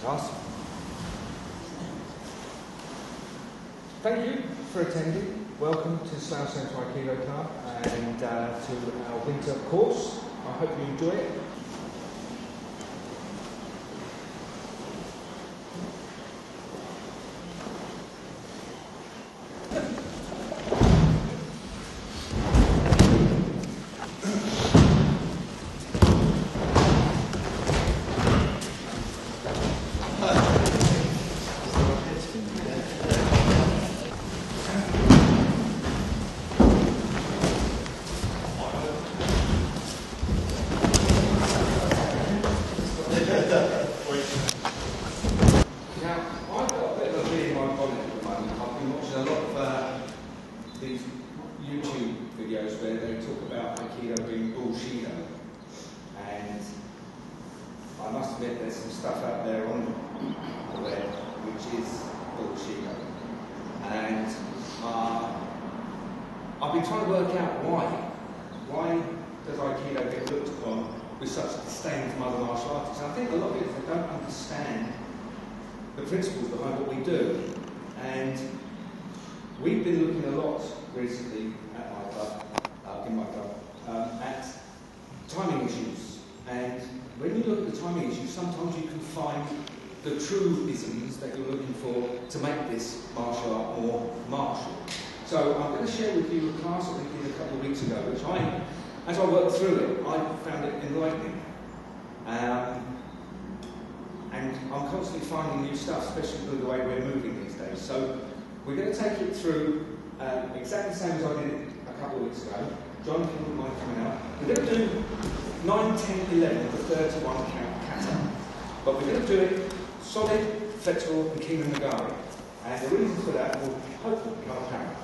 Awesome. Thank you for attending. Welcome to Slough Centre Aikido Club and to our winter course. I hope you enjoy it. I've been trying to work out why does Aikido get looked upon with such disdain from other martial artists? And I think a lot of it is they don't understand the principles behind what we do. And we've been looking a lot recently at my club, in my club, at timing issues. And when you look at the timing issues, sometimes you can find the true isms that you're looking for to make this martial art more martial. So I'm going to share with you a class that we did a couple of weeks ago, which as I worked through it, I found it enlightening. And I'm constantly finding new stuff, especially through the way we're moving these days. So we're going to take it through exactly the same as I did it a couple of weeks ago. John, if you wouldn't mind coming up. We're going to do 9, 10, 11, the 31 count kata. But we're going to do it solid, flexible, and kima nagari. And the reason for that will hopefully become apparent.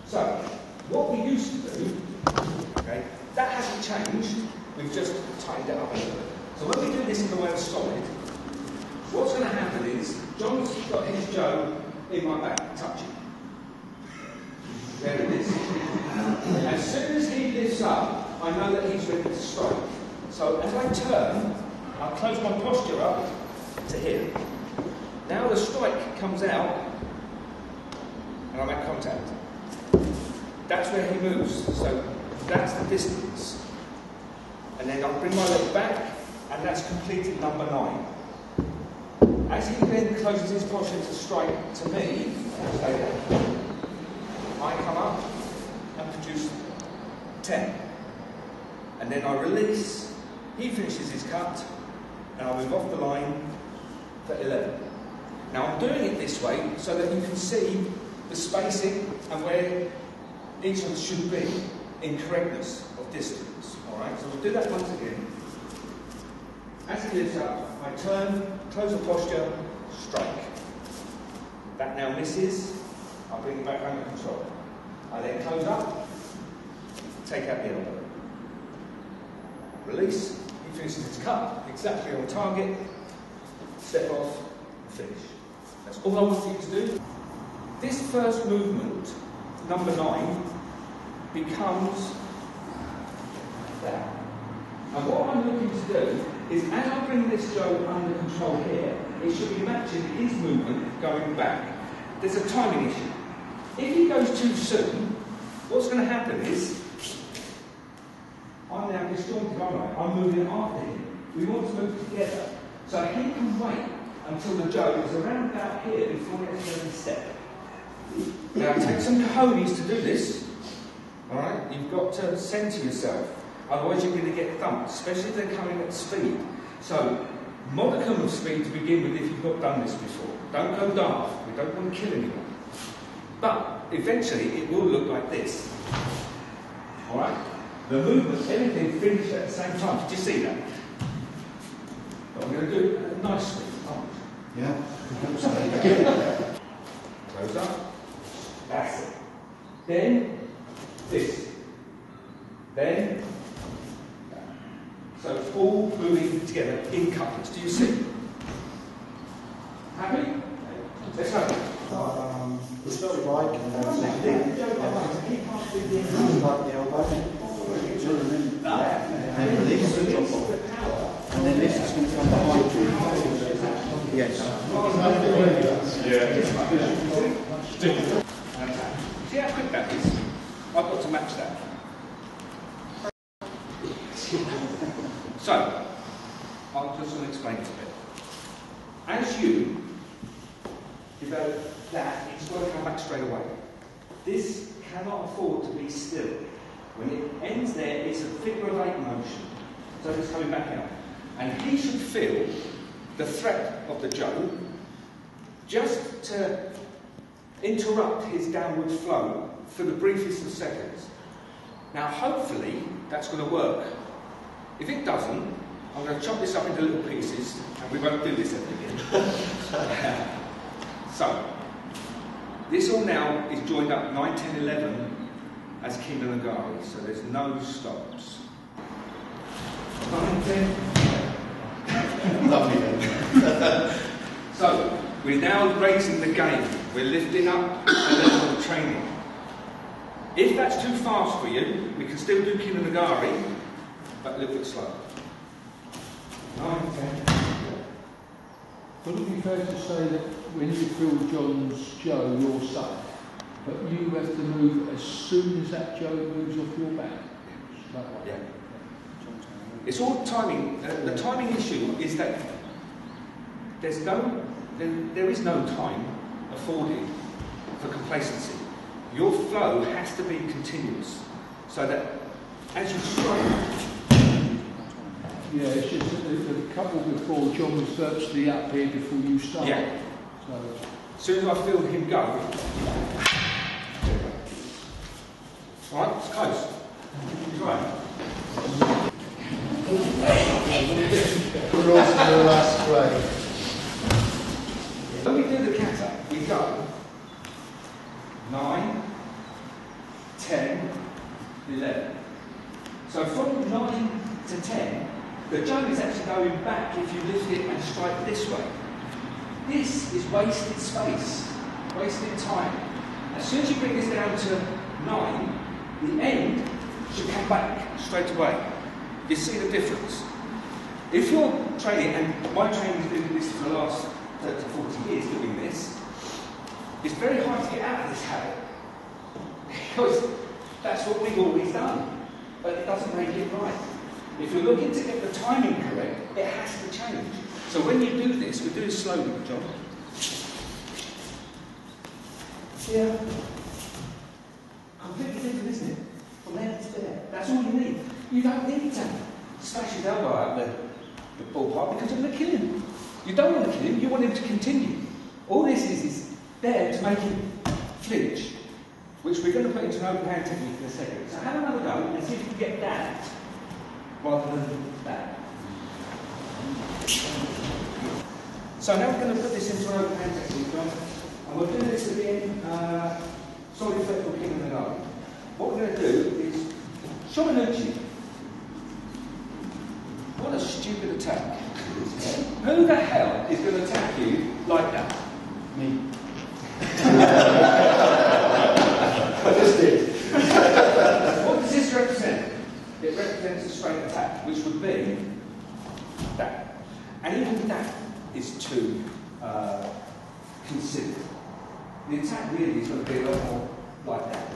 So, what we used to do, okay, that hasn't changed, we've just tightened it up a little bit. So when we do this in the way of solid, what's going to happen is, John's got his Joe in my back, touching. There it is. As soon as he lifts up, I know that he's ready to strike. So as I turn, I'll close my posture up to here. Now the strike comes out, and I make contact. That's where he moves, so that's the distance. And then I'll bring my leg back, and that's completed number 9. As he then closes his posture to strike to me, I come up and produce 10. And then I release, he finishes his cut, and I move off the line for 11. Now I'm doing it this way so that you can see the spacing and where each of us should be in correctness of distance. Alright, so we'll do that once again. As he lifts up, I turn, close the posture, strike. That now misses, I'll bring it back under control. I then close up, take out the elbow. Release, he finishes his cut, exactly on target, step off, and finish. That's all I want you to do. This first movement, number 9, becomes that. And what I'm looking to do is, as I bring this Joe under control here, it should be matching his movement going back. There's a timing issue. If he goes too soon, what's going to happen is, I'm now disjointed, aren't I? I'm moving after him. We want to move together. So he can wait until the Joe is around about here before he has to step. Now take some cojones to do this. Alright? You've got to centre yourself. Otherwise you're going to get thumped, especially if they're coming at speed. So, modicum of speed to begin with if you've not done this before. Don't go daft. We don't want to kill anyone. But eventually it will look like this. Alright? The movement, everything finished at the same time. Did you see that? But I'm going to do it nicely. Yeah. Close up. That's it. Then this. Then that. So it's all moving together in couplets. Do you see? Happy? Let's go. The strike and then like the elbow. And release. And then this is going to come behind you. Yes. I've got to match that. So, I'll just explain it a bit. As you develop that, it's got to come back straight away. This cannot afford to be still. When it ends there, it's a figure of 8 motion. So it's coming back out. And he should feel the threat of the Joe just to interrupt his downward flow for the briefest of seconds. Now, hopefully, that's going to work. If it doesn't, I'm going to chop this up into little pieces, and we won't do this ever again. So, this all now is joined up 9, 10, 11 as King and Nagari, so there's no stops. 9, 10. Lovely. So, we're now raising the game. We're lifting up a level of training. If that's too fast for you, we can still do King and Nagari, but a little bit slower. 9, 10. Would it be fair to say that when you feel John's Joe, you're safe, but you have to move as soon as that Joe moves off your back? Yeah. It's all timing. The timing issue is that there is no time afforded for complacency. Your flow has to be continuous, so that as you strike. Yeah, it's just the couple before John was virtually up here before you started. Yeah. So, as soon as I feel him go. Right, it's close. Right. We're also in the last grade. When we do the kata, we go 9, 10, 11. So from 9 to 10, the Joe is actually going back if you lift it and strike this way. This is wasted space, wasted time. As soon as you bring this down to 9, the end should come back straight away. You see the difference? If you're training, and my training has been doing this for the last 30, 40 years doing this, it's very hard to get out of this habit. Because that's what we've always done. But it doesn't make it right. If you're looking to get the timing correct, it has to change. So when you do this, we do it slowly, John. Yeah. Completely different, isn't it? From there to there. That's all you need. You don't need to smash his elbow out the ballpark because you're going to kill him. You don't want to kill him, you want him to continue. All this is there to make him flinch, which we're going to put into an open hand technique in a second. So have another go and see if you can get that rather than that. So now we're going to put this into an open hand technique, John, and we'll do this again, solid flexible King and Nagari. What we're going to do is Shomanuchi. What a stupid attack. Who the hell is going to attack you like that? Me. I just did. What does this represent? It represents a straight attack, which would be that. And even that is too considered. The attack really is going to be a lot more like that.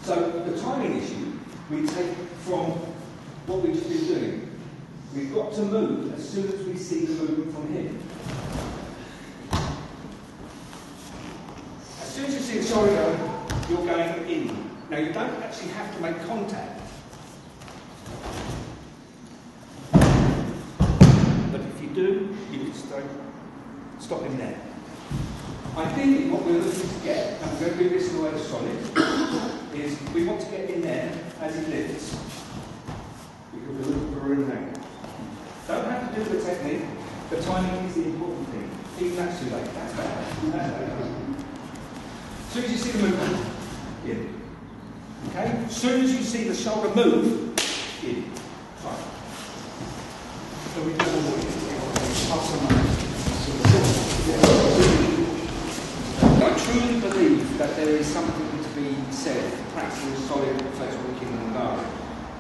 So the timing issue we take from what we've just been doing. We've got to move as soon as we see the movement from him. As soon as you see the shoulder go, you're going in. Now you don't actually have to make contact. But if you do, you need to stop him there. Ideally what we're looking to get, and we're going to do this in the way of solid, is we want to get in there as he lifts. Because we're looking for a room angle. Don't have to do the technique, the timing is the important thing. Even that's too late. That's bad. As soon as you see the movement, in. Okay? As soon as you see the shoulder move, in. Fine. So we do I truly believe that there is something to be said for practicing solid flexible King and Nagari.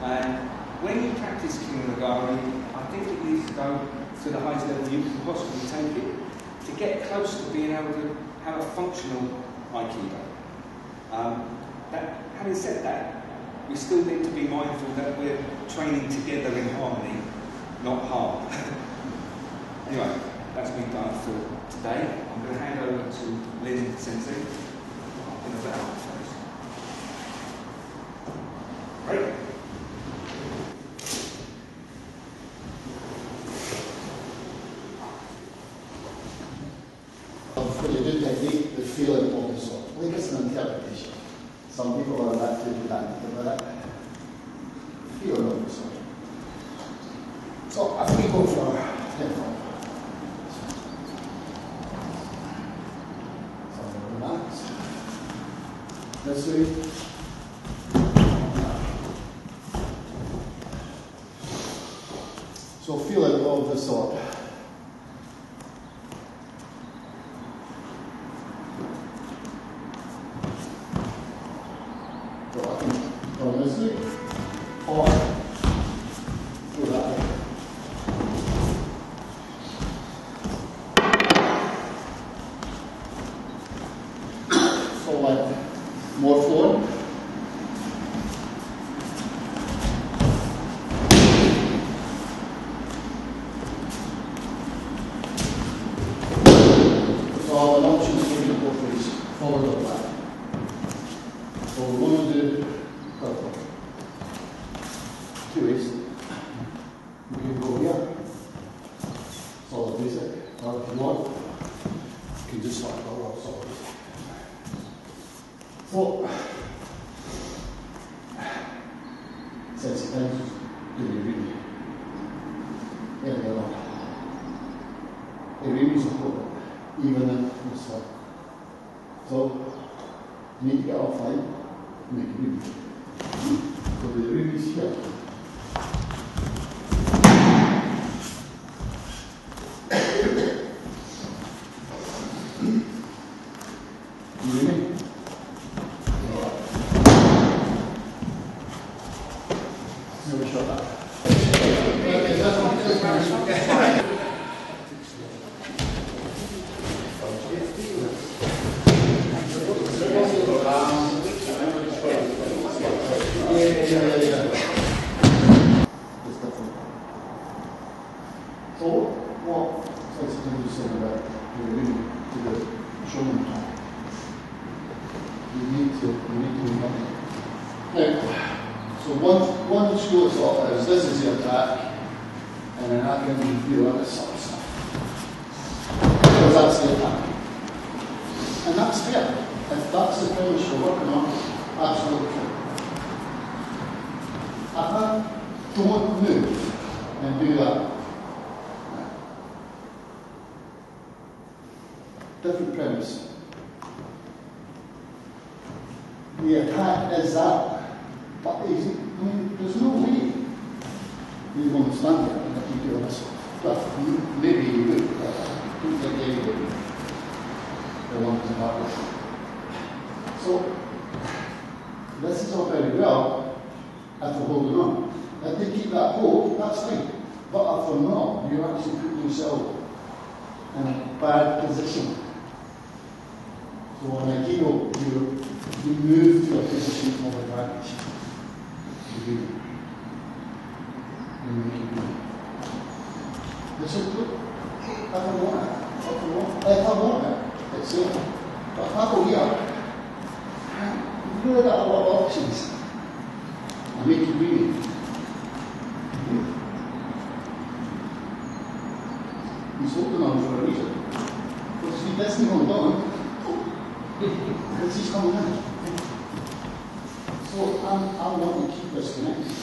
And when you practice King and Nagari, I think it needs to go to the highest level you can possibly take it to get close to being able to have a functional Aikido. That having said that, we still need to be mindful that we're training together in harmony, not harm. Anyway, that's been done for today. I'm going to hand over to Lynn Sensei in about. Great. For the good technique, the feeling of the sword. I think it's an interpretation. Some people are that to that, but that feeling of the sword. So as we go for tempo, so relax. This way. So feeling of the sword. More forward. So an option is going to go for forward or back. So we're going to do purple. Two ways. We can go here. Solid basic. Or if you want, you can just start our solid. So, Sensei Timms do the reading. There we go. The reading is important, even in this one. So, you need to get offline, make a reading. So the reading is here. You ready? So what Sensei Timms said about to the showman time. You need to remember. Now, so one school of thought is this is the attack, and then I can do other sort of stuff. Because that's the attack. And that's fair. If that's the premise you're working on, absolutely fair. If I don't move and do that, different premise. The attack is that, but there's no way you won't stand there and you do this. Well, maybe you would, but I don't think anybody will want to have it. So, this is all very well if we're holding on. If they keep that hold, that's fine. But if they're not, you're actually putting yourself in a bad position. So in Aikido, you move to a position of advantage. You make it good. This is good. If I want it, it's there. But if I go here, you've really got a lot of options. I make it really. He's holding on for a reason. Because he doesn't hold on. Because he's coming in. So I want to keep this connected.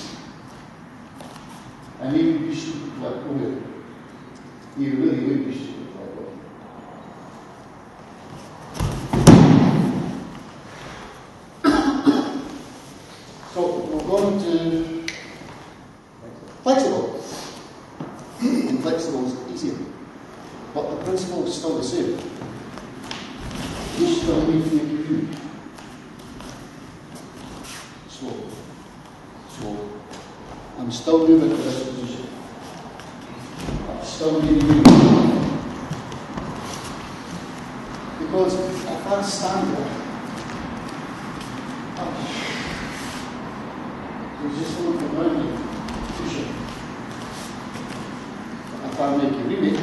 And maybe you should let go of it. You really would be stupid let go. So we're going to flexible. And flexible is easier. But the principle is still the same. You still need to make it good. Slow. Slow. I'm still moving to this position. I'm still moving. Because if I stand there, You just want to learn it. Teacher. I can't make you read it.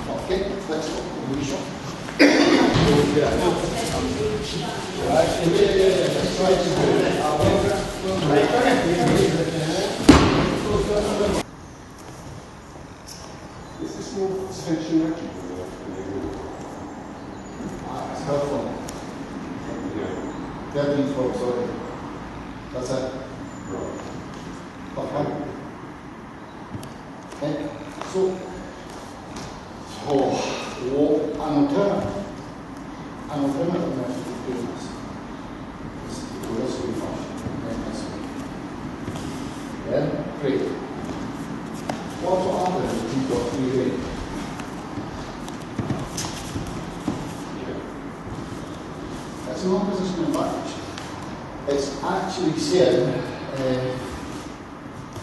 Okay, let's go. We shot. Is this more tension ready? It's helpful. Yeah. 13 folks, sorry. That's it. Right. Okay. Okay. So an alternative method of doing this is to go this way first, and then this way. Yeah? Great. What's what happens if you've got 3 ways? Yeah. It's an opposition advantage. It's actually saying,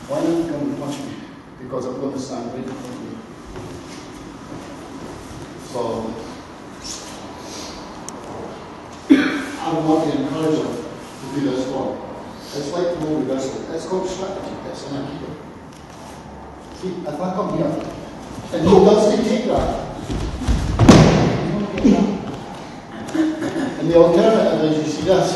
why don't you come and punch me? Because I'm going to stand right in front of you. So, I would want to encourage them to do this one. It's like no reversal. It's called strategy. It's an Aikido. See, if I come here, and he does take that, and the alternative is you see this.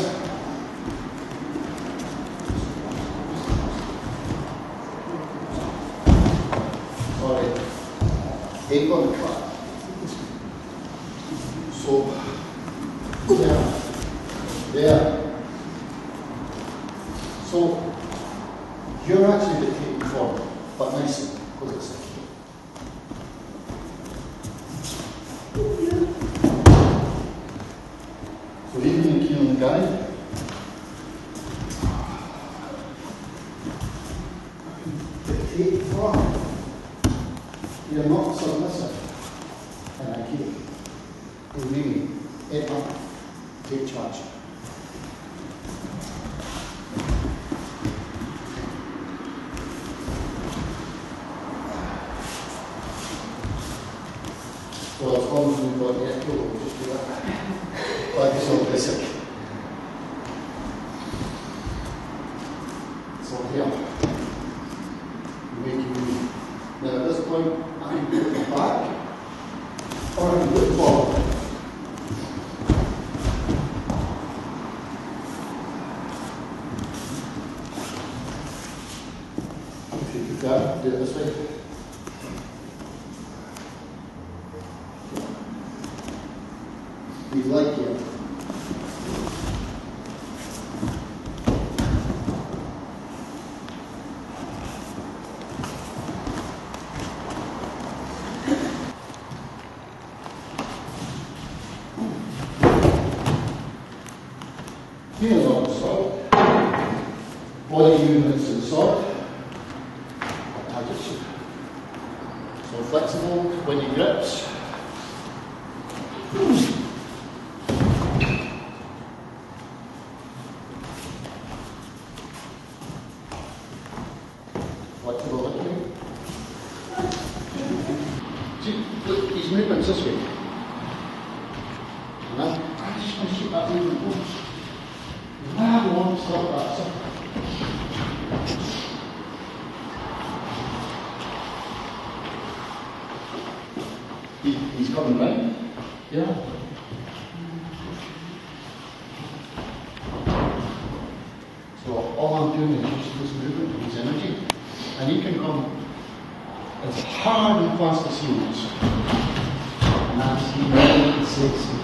Sorry, ain't gonna try. So, there. So, you're actually dictating form, but nicely, because it's a key. So, even the key on the guide, dictate form. You're not submissive in Aikido. You really head up, take charge. So as long as we've got the echo, we'll just do that. Like it's all basic. So here, make you move. Now at this point, I can put it back, or I can put it forward. If you could do it this way. We like it. Here's on the sword. Body units to the sword. So flexible when he grips. Flexible lifting. See, look, his movement's this way. And I just want to keep that movement going. I don't want to stop that. So. He's coming right. Yeah. So all I'm doing is using this movement, his energy, and he can come as hard and fast as he wants. And that's really sexy.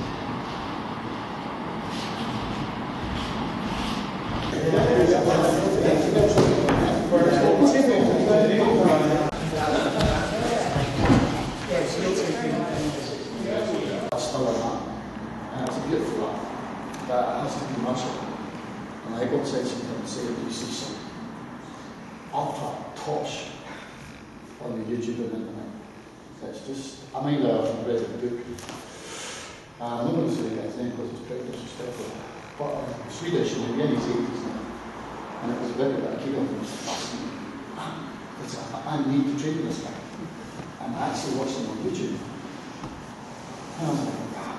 And it's a beautiful laugh, but it has to be muscle. And I got Sensei William say that you see some ultra tosh on the YouTube and internet. It's just, I mean, I've read the book. I'm not going to say that name because it's pretty disrespectful. But Swedish in the early 80s, and it was very Aikido, and it was fascinating. The So I need to train this guy. And I actually watched him on YouTube. And I was like, wow.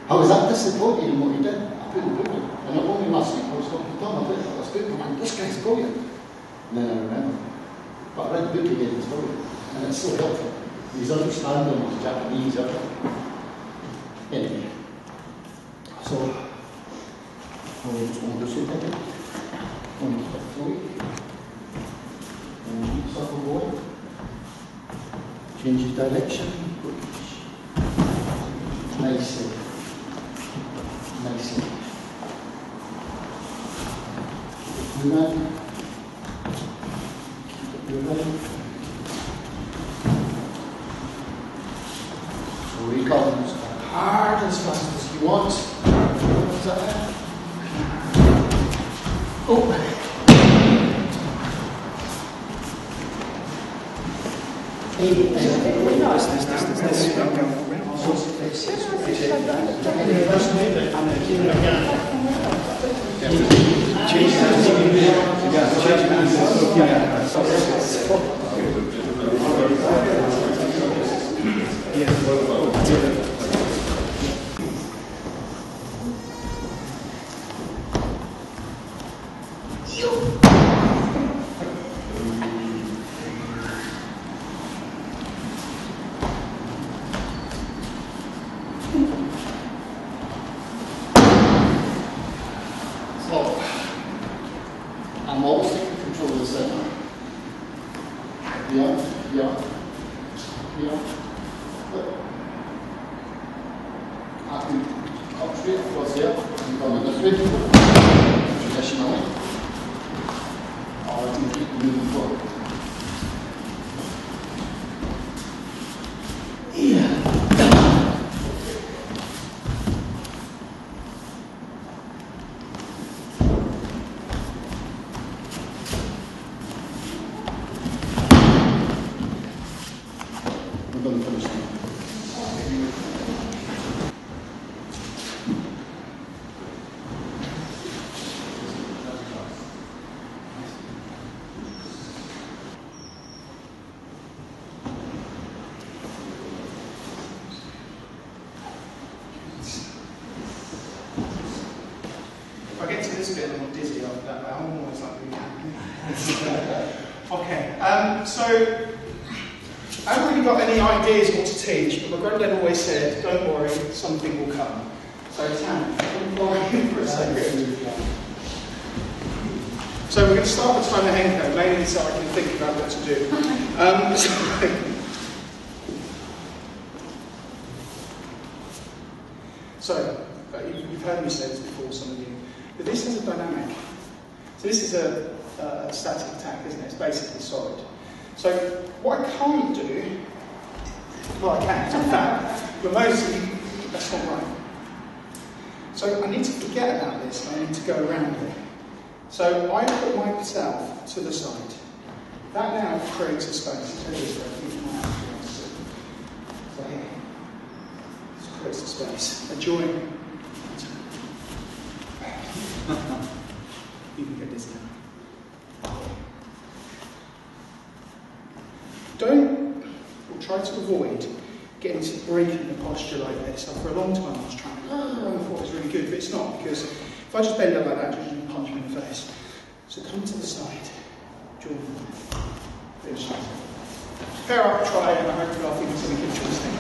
I was that disappointed in what he did. I couldn't book him. And not only last week, I was talking to Tom about it. I was booked him, and this guy's brilliant. And then I remembered. But I read the book again, it's brilliant. And it's so helpful. He's understanding of Japanese, everything. Anyway. So, we'll do something. We'll keep it flowing. And keep circle going. Changes direction. Nicely. Nicely. Keep moving. Keep it moving. So he comes hard as fast as he wants. What's that? Oh! I'm always taking control of the center. Yeah. But I can up straight across here and come in this way, traditionally. Or I can keep moving forward. If I get to this bit, I'm not dizzy after that, but I'm always like really happy. Okay, so I haven't really got any ideas what to teach, but my granddad always said, don't worry, something will come. So Tam, don't worry for a second. So we're going to start with Timer Henko, mainly so I can think about what to do. You've heard me say this before, some of you, but this is a dynamic. So this is a static attack, isn't it? It's basically solid. So what I can't do, well I can, in fact, but mostly that's not right. So I need to forget about this, and I need to go around it. So I put myself to the side. That now creates a space. So here, this creates a space. A join. You can get this down. Don't, or try to avoid getting to breaking the posture like this. So for a long time I was trying, I thought it was really good, but it's not, because if I just bend up like that, just punch me in the face. So come to the side, join finish. Pair up, try, and I hope you'll think of something interesting.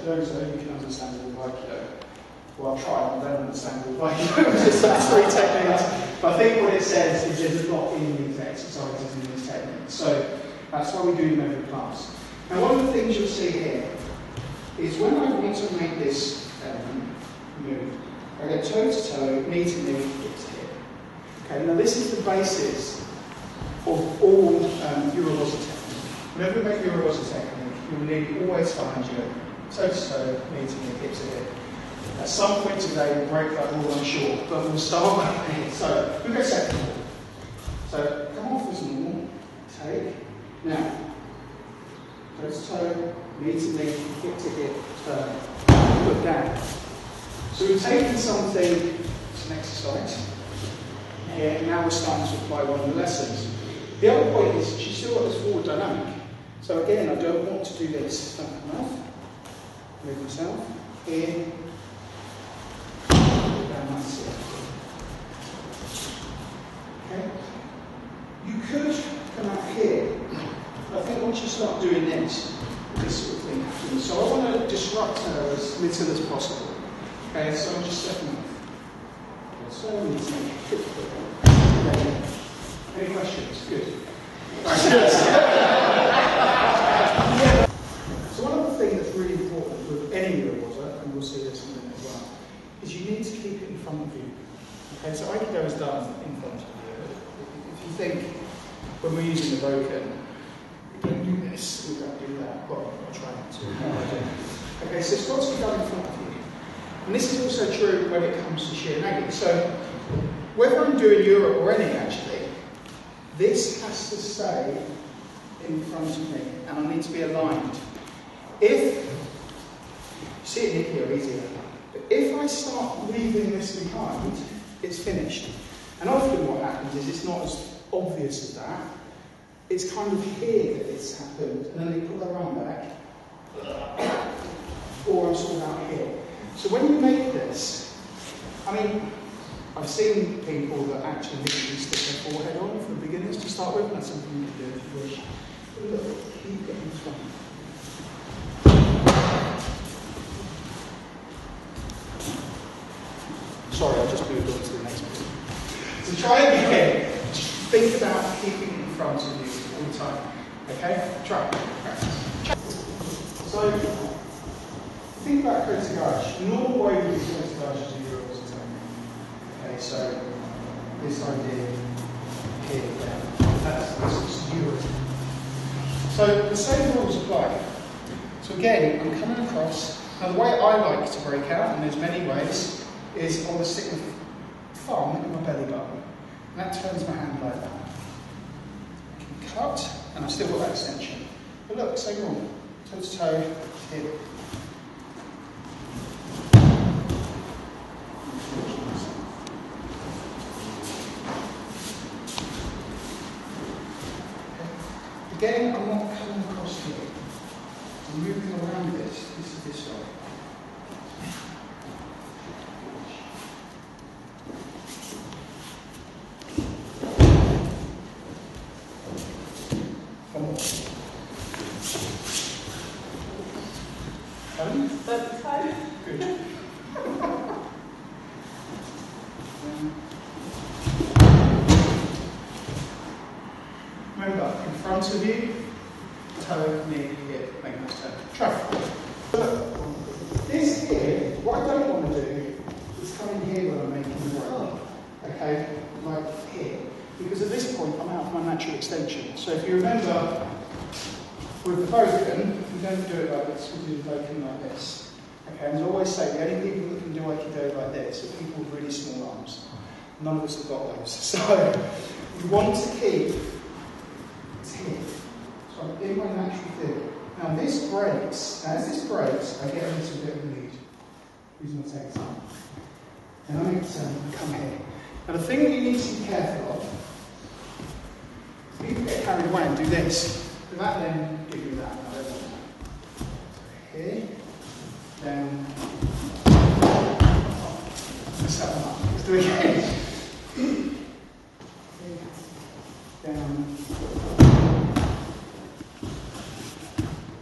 Dojo, you can understand all of Aikido. Well, I'll try, I don't understand all of Aikido, it's just three techniques. But I think what it says is there's a lot in these exercises and these techniques. So that's why we do them every class. Now one of the things you'll see here is when I want to make this move, I go toe to toe, knee to knee, hip to hip. Okay, now this is the basis of all Urobosa technique. Whenever we make Urobosa technique, you will need always find your toe-to-toe, meeting the hips to hip. At some point today, we'll break that rule, I'm sure, but we'll start with here. So, we'll go second ball. So, come off as normal, take. Now, toe-to-toe, meeting the hip to hip, turn, look down. So we've taken something, it's an exercise, here, and now we're starting to apply one of the lessons. The other point is, she's still got this forward dynamic. So again, I don't want to do this. Don't come off, move myself, here, down, that's it. Okay? You could come out here, but I think once you start doing this sort of thing happens. So I want to disrupt her as little as possible. Okay, so I'm just stepping off. So any questions? Good. So one other thing that's really important with any Yoruba, and we'll see this in a minute as well, is you need to keep it in front of you. Okay, so Aikido is done in front of you. If you think when we're using the Boken, we don't do this, we don't do that. Well, I'll try not to. Okay, so it's got to be done in front of you. And this is also true when it comes to Shiranagi. So, whether I'm doing Europe or any actually, this has to stay in front of me, and I need to be aligned. If, you see it in here easier, but if I start leaving this behind, it's finished. And often what happens is it's not as obvious as that. It's kind of here that it's happened, and then they put their arm back, or I'm sort of out here. So when you make this, I mean, I've seen people that actually literally stick their forehead on for beginners to start with, and that's something you can do if you wish. But look, keep getting this one. Sorry, I'll just move on to the next bit. So try it again. Just think about keeping it in front of you all the time. Okay? Try. Practice. So, think about Kotegage. The normal way we do Kotegage is do Euros and okay, so this idea here, that's Euros. So the same rules apply. So again, I'm coming across. Now the way I like to break out, and there's many ways, is I will stick my thumb in my belly button. And that turns my hand like that. I can cut, and I've still got that extension. But look, same rule. Toe to toe, hip. Again, I'm not coming across here. I'm moving around this. This is this way. One more. Good. Remember, in front of you, toe, knee, hip, make this turn. Try. This here, what I don't want to do is come in here when I'm making the break. Okay, like here. Because at this point, I'm out of my natural extension. So if you remember, with the Boken, we don't do it like this, we do the Boken like this. Okay, and as I always say, the only people that can do Aikido like this are people with really small arms. None of us have got those. So, you want to keep it here. So I'm in my natural thing. Now this breaks, as this breaks, I get a little bit of lead. Using my text. And I need to come here. Now the thing that you need to be careful of, if you get carried away and do this, that then give you that. I don't want that. So here, down. Let's have one up. Let's do it again. Down.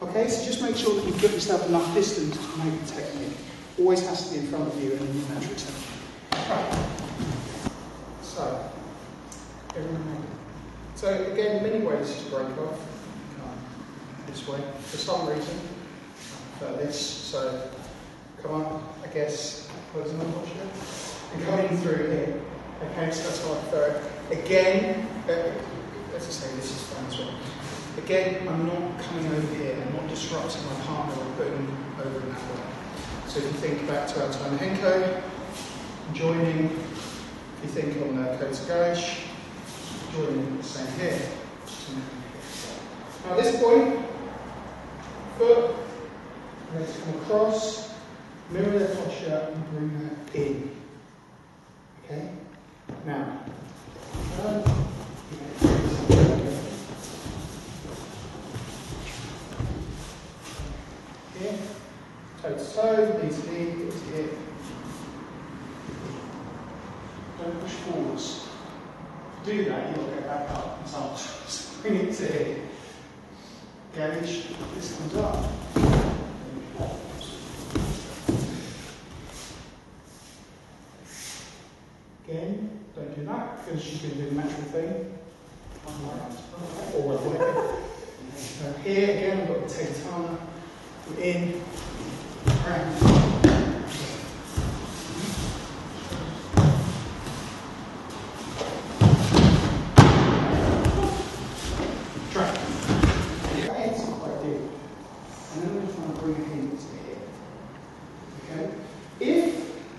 Okay, so just make sure that you give yourself enough distance to make the technique. Always has to be in front of you and in your natural extension. Right. So, again, many ways to break off. This way, for some reason, like this. So, come up, I guess, close another watch here, and come in through here. Okay, so that's how I prefer it. Again, as I say, this is fine as well. Again, I'm not coming over here, I'm not disrupting my partner or putting them over in that way. So if you think back to our Tana Henko, joining, if you think on the Kotagash, joining the same here. Now at this point, foot, legs come across, mirror their posture and bring that in. Okay? Now, here, toe to toe, knee to knee, hip to hip. Don't push forwards. Do that, you'll get back up and start. Bring it to here. Gauge, this comes up. Again, don't do that because she's been doing the natural thing. Or so here again, we've got the Tegatana. In, round. Track. That ends quite deep. And then we're just trying to bring it into here. Okay? If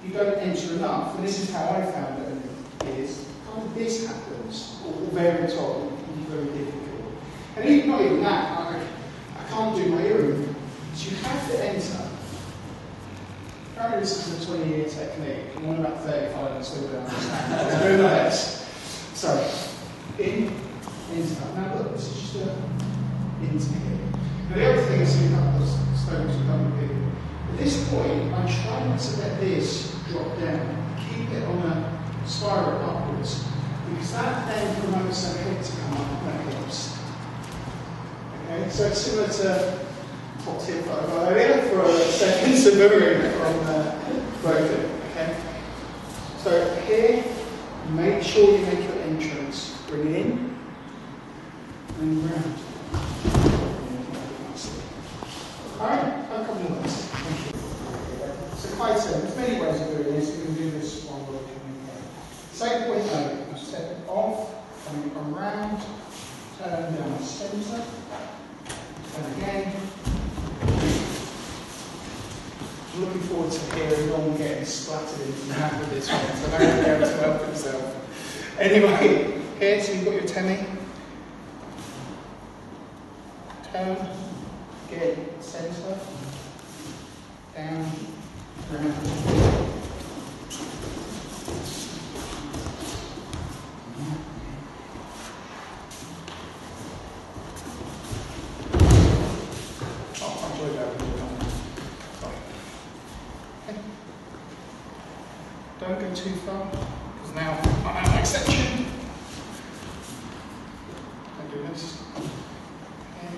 you don't enter enough, and this is how I found it is, kind of this happens, or very top, it can be very difficult. And even not even that, I can't do my earring. So you have to enter. Apparently this is a 20-year technique, and I'm about 35 and still don't understand. Very nice. So, in, into. Now look, this is just into here. Now the other thing is you have the stones a couple of people. At this point, I'm trying to let this drop down, keep it on a spiral upwards, because that then promotes that head to come up, that helps. Okay, so it's similar to top tip photo earlier for a second submarine from Broken. Okay? So here, make sure you make your entrance. Bring it in and round. Alright, a couple more ways. Thank you. So quite simple. There's many ways of doing this. You can do this one way. Same point though. Step it off, coming around, turn down the centre, and again. I'm looking forward to hearing Ron getting splattered into the hand with this one, so I don't know able to help himself. Anyway, here, so you've got your temi. Turn, get centre, down, round. Don't go too far, because now I'm out of my section. Don't do this. Okay.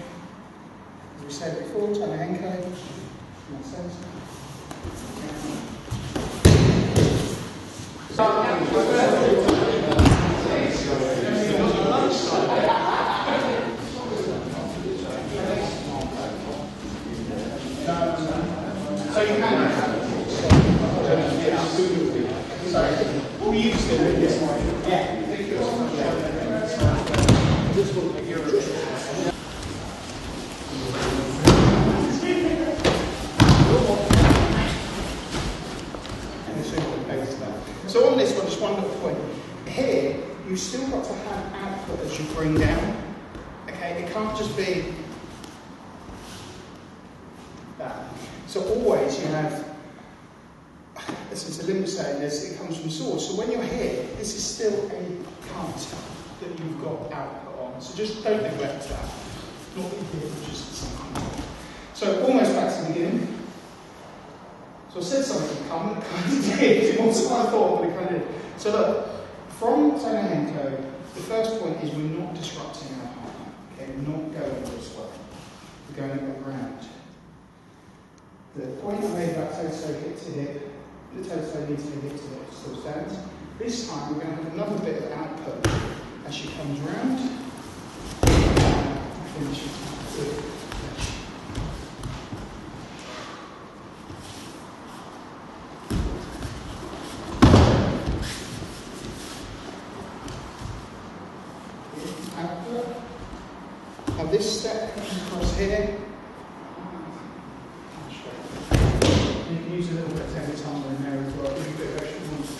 As we said before, Tana Henko. Makes sense. So you can. Sorry, we used to do this one. Yeah. This will be your. So on this one, just one little point. Here, you've still got to have output as you bring down. Okay, it can't just be that. So always you have. As a limb saying this, it comes from source. So when you're here, this is still a cut that you've got output on. So just don't neglect that. Not that you did, just something. So almost back to the beginning. So I said something would come, it kind of did. It wasn't what I thought, but it kind of did. So look, from Tana Henko, the first point is we're not disrupting our partner. Okay, we're not going this way. We're going around. The point I made about toe-to-toe, hip to hip, the toe-to-toe needs to be hip to hip, still stands. This time we're going to have another bit of output as she comes round. Finish it. Now this step across here. You can use a little bit of heavy tumble in there as well, give you a bit of extra warmth.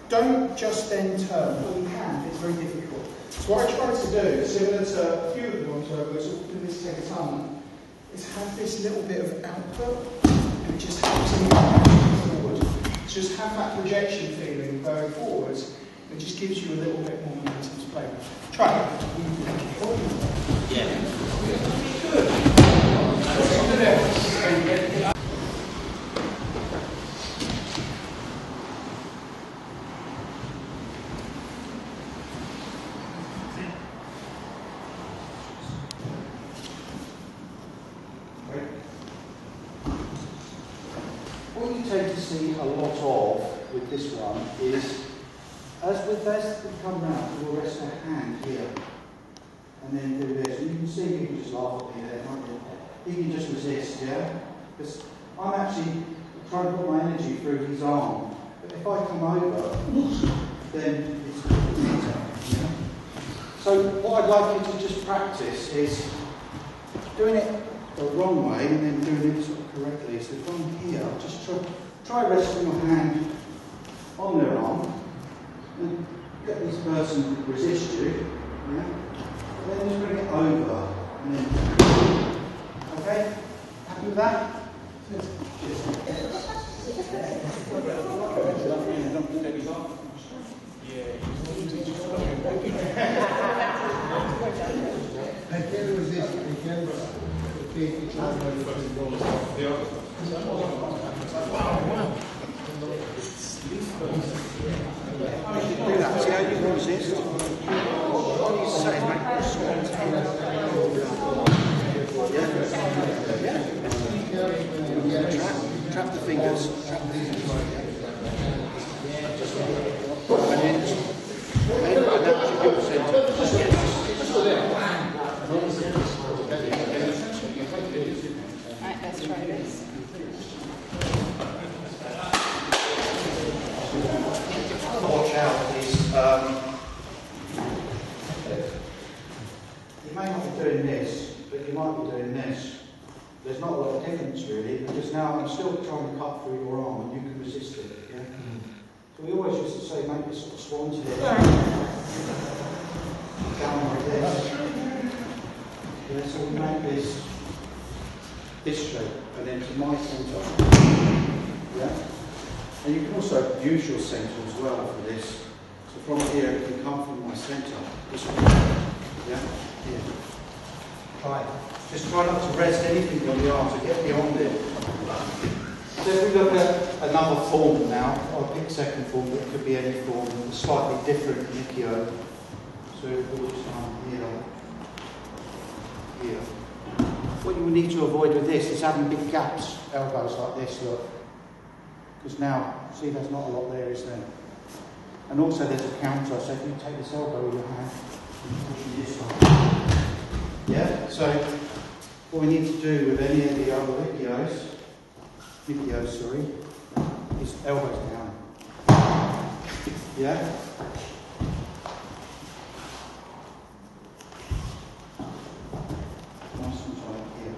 Don't just then turn, but you can, it's very difficult. So what I try to do, similar to a few of the ones where we're in this heavy tongue, is have this little bit of output, and it just helps you move forward. Just have that projection feeling going forwards, it just gives you a little bit more momentum to play with. Try it. Yeah. Good. What you tend to see a lot of with this one is, as we come round, we'll rest our hand here, and then do this. And you can see people just laugh at me there, can't you? He can just resist, yeah? Because I'm actually trying to put my energy through his arm. But if I come over, then it's yeah? So what I'd like you to just practice is doing it the wrong way and then doing it sort of correctly. So from here, just try resting your hand on their arm and get this person to resist you. Yeah? And then just bring it over. And then, okay? Happy with that? Do that. See how you can resist? What you say, yeah? Trap the fingers. And then that's your good centre. Right, let's try this. Watch out is, you may not be doing this, but you might be doing this. There's not a lot of difference really, because now I'm still trying to cut through your arm and you can resist it. Yeah? So we always used to say make this sort of swan's head down like this. Yeah, so we make this shape and then to my centre. Yeah? And you can also use your centre as well for this. So from here it can come from my centre. This way. Yeah? Here. Try it. Just try not to rest anything on the arm, so get beyond it. So if we look at another form now, I'll pick second form, but it could be any form, slightly different Aikido. So we'll just come here. Here. What you will need to avoid with this is having big gaps, elbows like this, look. Because now, see, there's not a lot there, is there? And also there's a counter, so if you take this elbow in your hand, and push it this way. Yeah? So, what we need to do with any of the other videos, is elbows down. Yeah? Nice and tight here.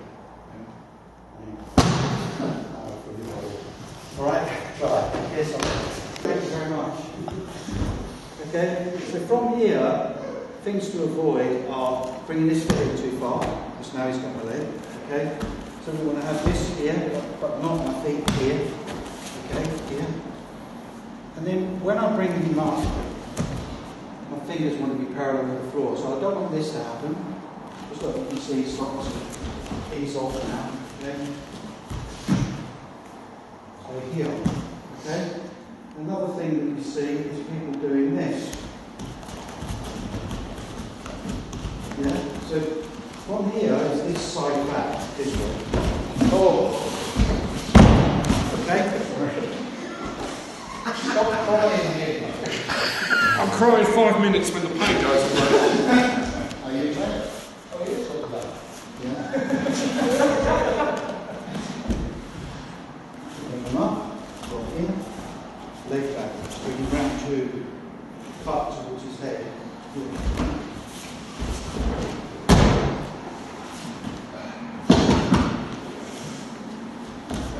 Alright? Right. Yes, thank you very much. Okay? So from here, things to avoid are bringing this foot in too far, because now he's got my leg. Okay? So we want to have this here, but not my feet here. Okay? Here. And then when I bring him up, my fingers want to be parallel with the floor. So I don't want this to happen. Just look, you can see he's starting to ease off now. Okay? So here. Okay? Another thing that you see is people doing this. Yeah? So from here is this side back, this way. Oh! Okay? Stop crying here. I'm crying 5 minutes when the pain goes away. Are you tired? Oh, yes, all that. Yeah. Bring them up, drop in, leg back, bring him round to cut towards his head.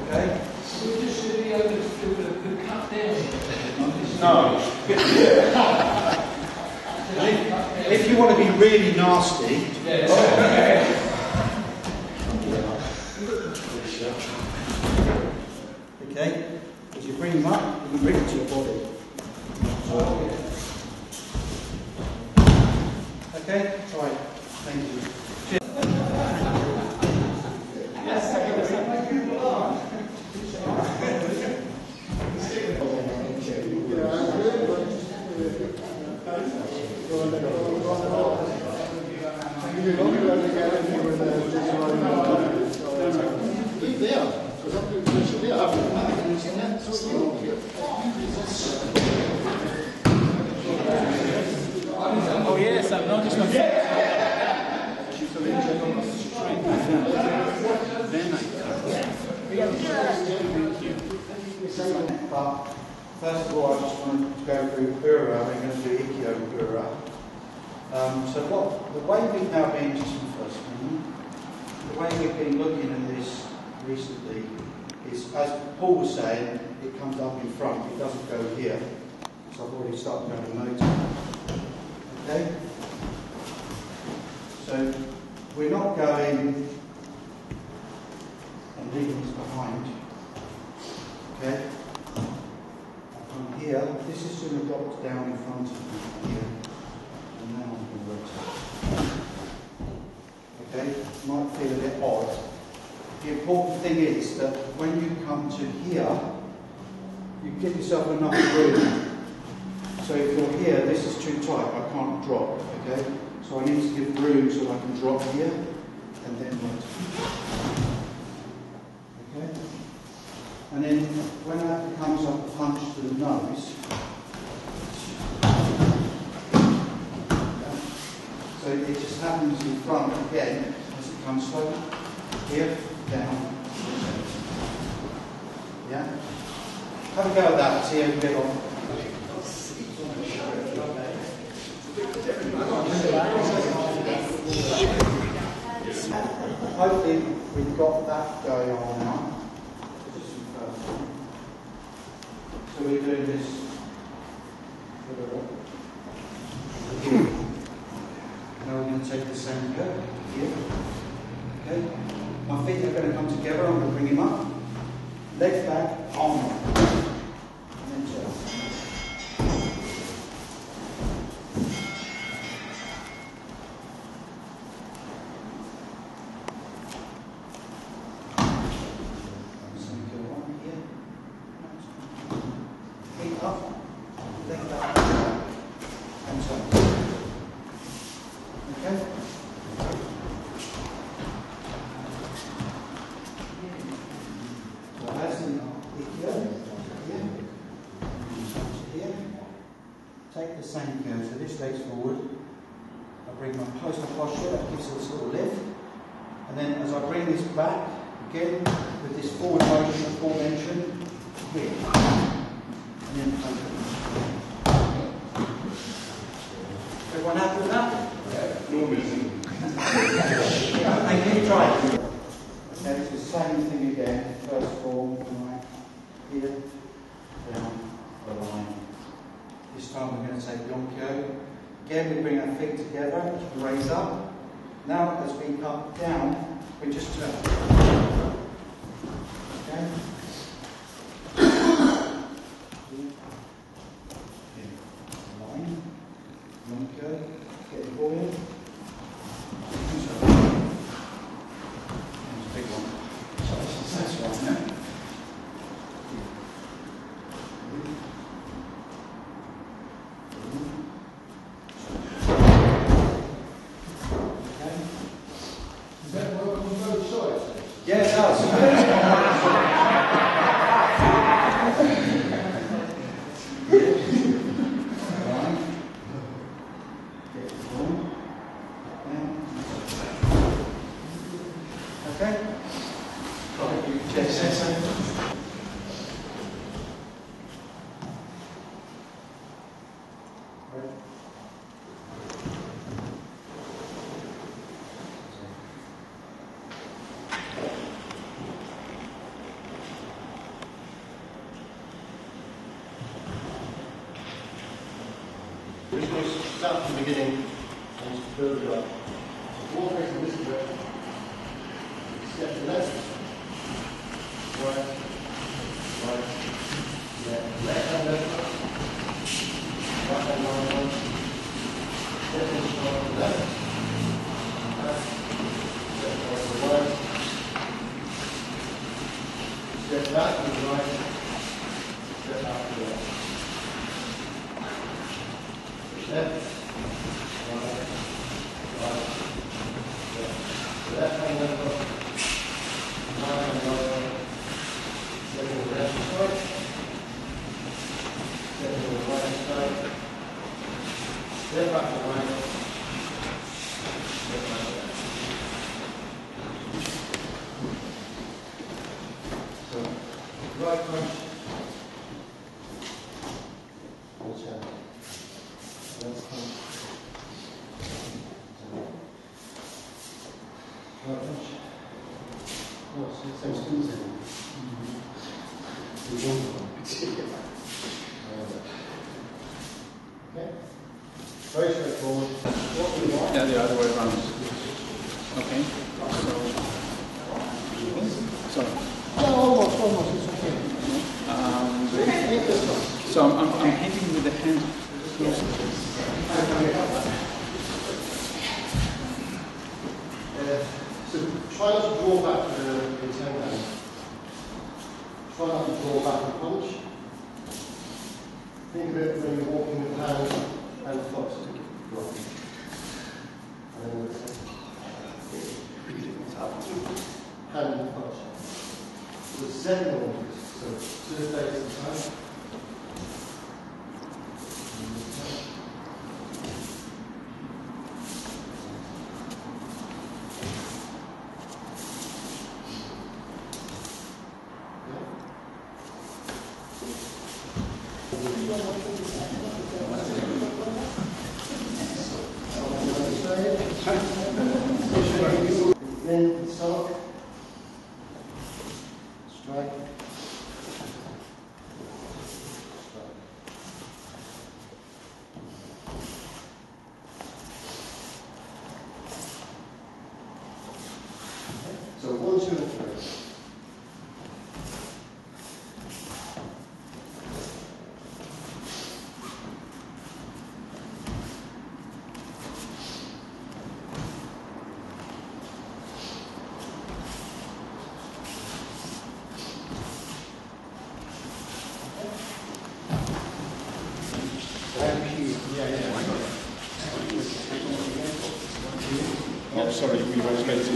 Okay? So we just should be able to do the cut down. No. If you want to be really nasty, okay, as you bring him up, you can bring it to your body. Okay? Right. Thank you. Oh, yes, I've noticed my But first of all, I just want to go through Ura. We're going to do Ikkyo Ura. So the way we've now been, just first minute, the way we've been looking at this recently is, as Paul was saying, it comes up in front. It doesn't go here. So I've already started going to motor. Okay? So we're not going and leaving this behind. Okay? From here, this is going to drop down in front of me here. And now I'm going to rotate. Okay? Might feel a bit odd. The important thing is that when you come to here, you give yourself enough room. So if you're here, this is too tight, I can't drop. Okay? So I need to give room so I can drop here and then rotate. Okay? And then when that comes up a punch to the nose, so it just happens in front again as it comes slowly. Here, down, yeah? Have a go at that, see how you get on. Hopefully we've got that going on now. So we're doing this. Now we're going to take the same curve here. Okay. My feet are going to come together. I'm going to bring him up. Legs back, arm up. And then turn. Take the same go, so this leg's forward. I bring my close to posture, that gives us a little lift. And then as I bring this back, again, with this forward motion aforementioned, here. And then open. Everyone happy with that? Yeah. And keep trying. Okay, it's the same thing again. First form, right here, down, the line. This time we're going to take Yonkyo. Again, we bring our feet together, raise up. Now, as we come down, we just turn. Okay? Line. Yonkyo. Get it forward. Big one. That's right now. Yeah, it does. Okay? Thank you. Cheers, Sensei. We're just going to start from the beginning and just build it up. Walk facing this direction. Step to the left. Right. Right. Left. Left hand over. Right hand over. Step to the left. Left. Step to the right. Step back to the right. Step back to the left. Left, right, right, left hand over, right hand over, step to the left side, step to the right side, step back to the right, step back to the left. So, right punch, left hand. Let's come. Same students in. Okay. Very straightforward. What we want. Yeah, the other way around. Okay. So. Yeah, almost. It's okay. So I'm hitting with the hand closer. So try not to draw back the intent hand. Try not to draw back the punch. Think of it when you're walking with hand and foot. And then with hand and foot. The second one is so 2 days at a time. Then stop, strike, strike. So 1, 2, and 3. Oh, sorry, we were supposed to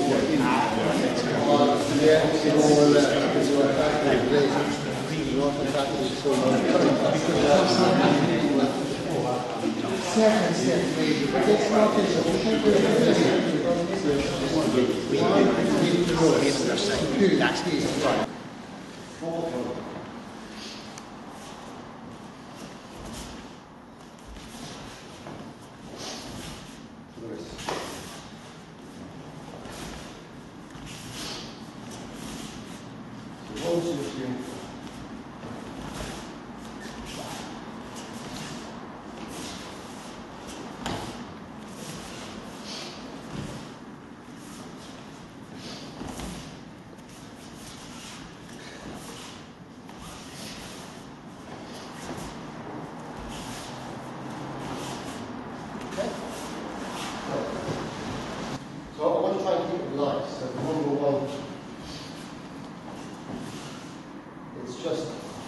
So I want to try and keep it light. So number 1,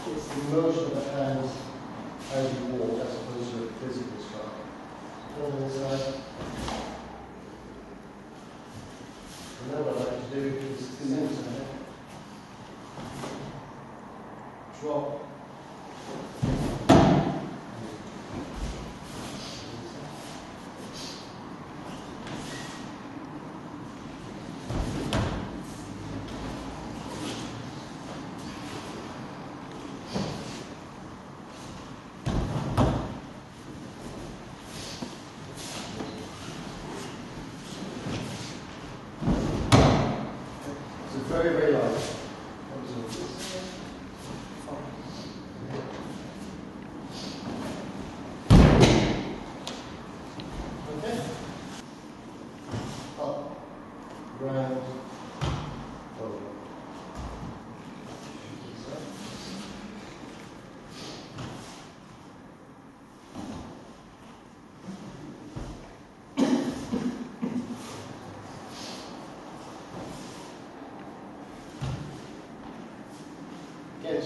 it's the motion of the hands as you walk, as opposed to a physical strike. On the inside. And then what I like to do is center, drop.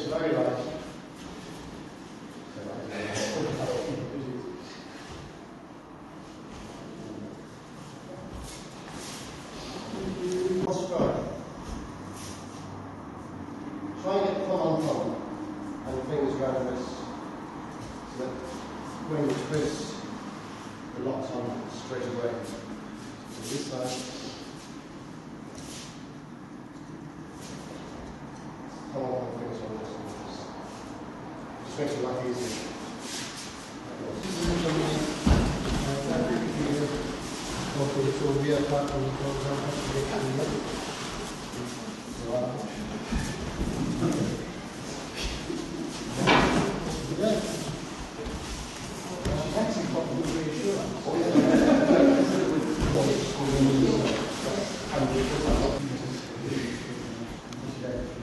very light. Try and get the thumb on thumb and the fingers around the wrist. So that when you twist, the lock's on straight away. So this side. Thumb on the fingers on the wrist. Just makes it a lot easier.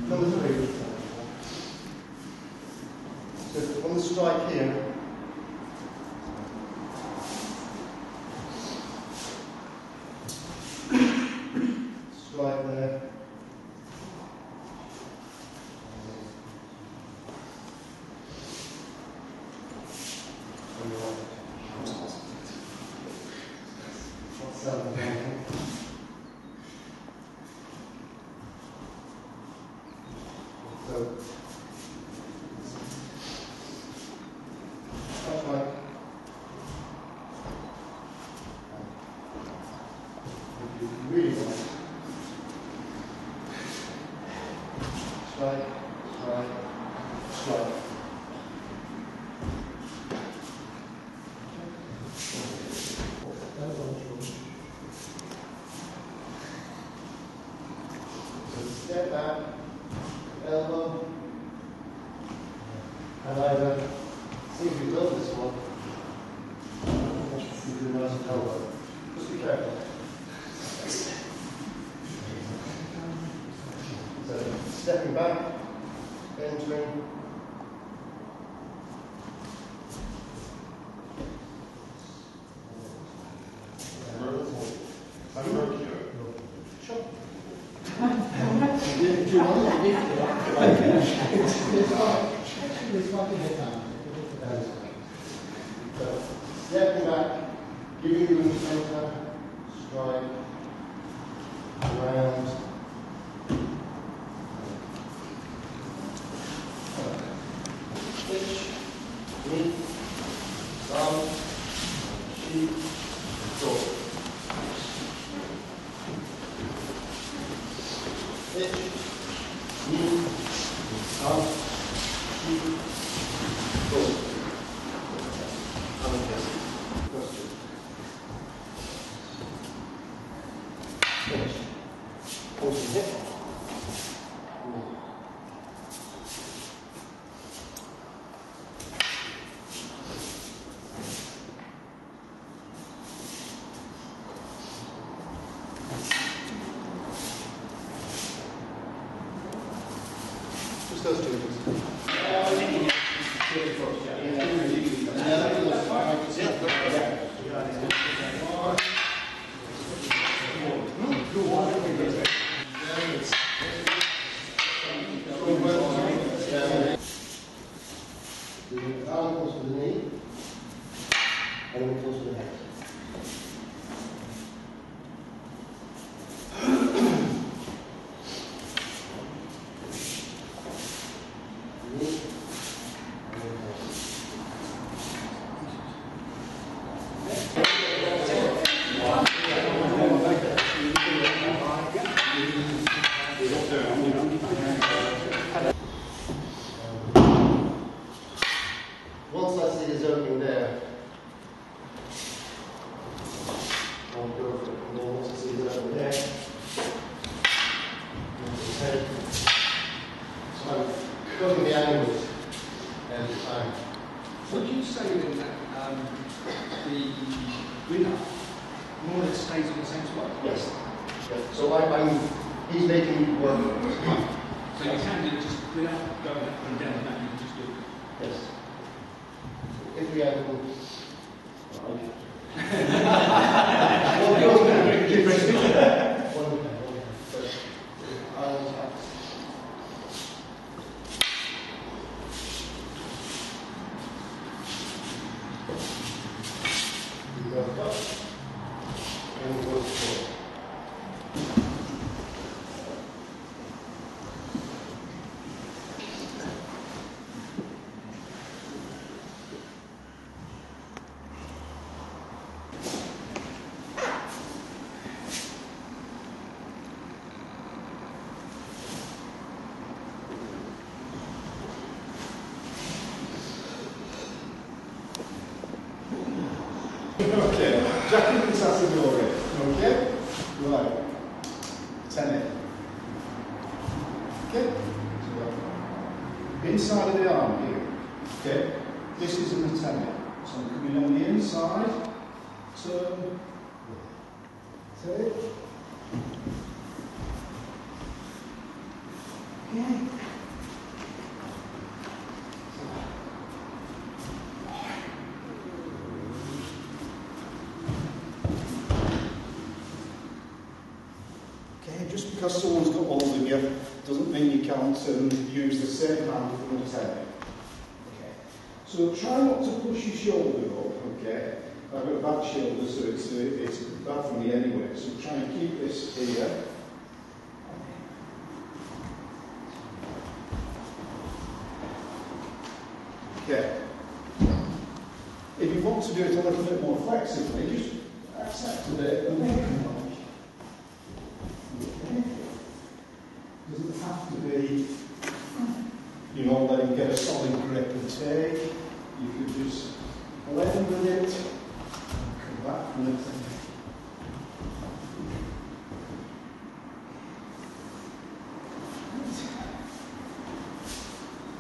Number 3. So on the strike here, strike there. What's that? So, that's right. If you really want it, strike, strike, strike. So step back, elbow, and either see if you've done this one, you do a nice elbow. Just be careful. So stepping back, entering. Sure. Do you want to lift it up? It's not in the time. So stepping back, giving you the center, strike, around. Switch, knee, thumb, sheep, draw. Switch, knee, thumb, sheep, draw. Question. Finish. Pulse the hip. Just those two. The arm goes to the knee, and then it goes to the head. Knee, and then head. Once I see his opening there, I'll go for it. And then once I see his opening there, his head. So I'm cutting the angles every time. Would you say then that the winner more or less stays on the same spot? Yes. Yes. So he's making me work. So you can do it just without going up and down the map, you can just do it. Yes. If we have Katagori. Okay? Right. 10 in. Okay? So, inside of the arm here. Okay? This is an attempt. So I'm coming on the inside. Turn. Take. Okay. Okay, just because someone's got hold of you doesn't mean you can't use the same hand for the tennis. Okay. So try not to push your shoulder up, okay? I've got a bad shoulder, so it's bad for me anyway. So try and keep this here. Okay. If you want to do it a little bit more flexibly, just accept a bit and then come on. Okay. Doesn't have to be, you know, let him get a solid grip and take. You could just blend with it, come back from it.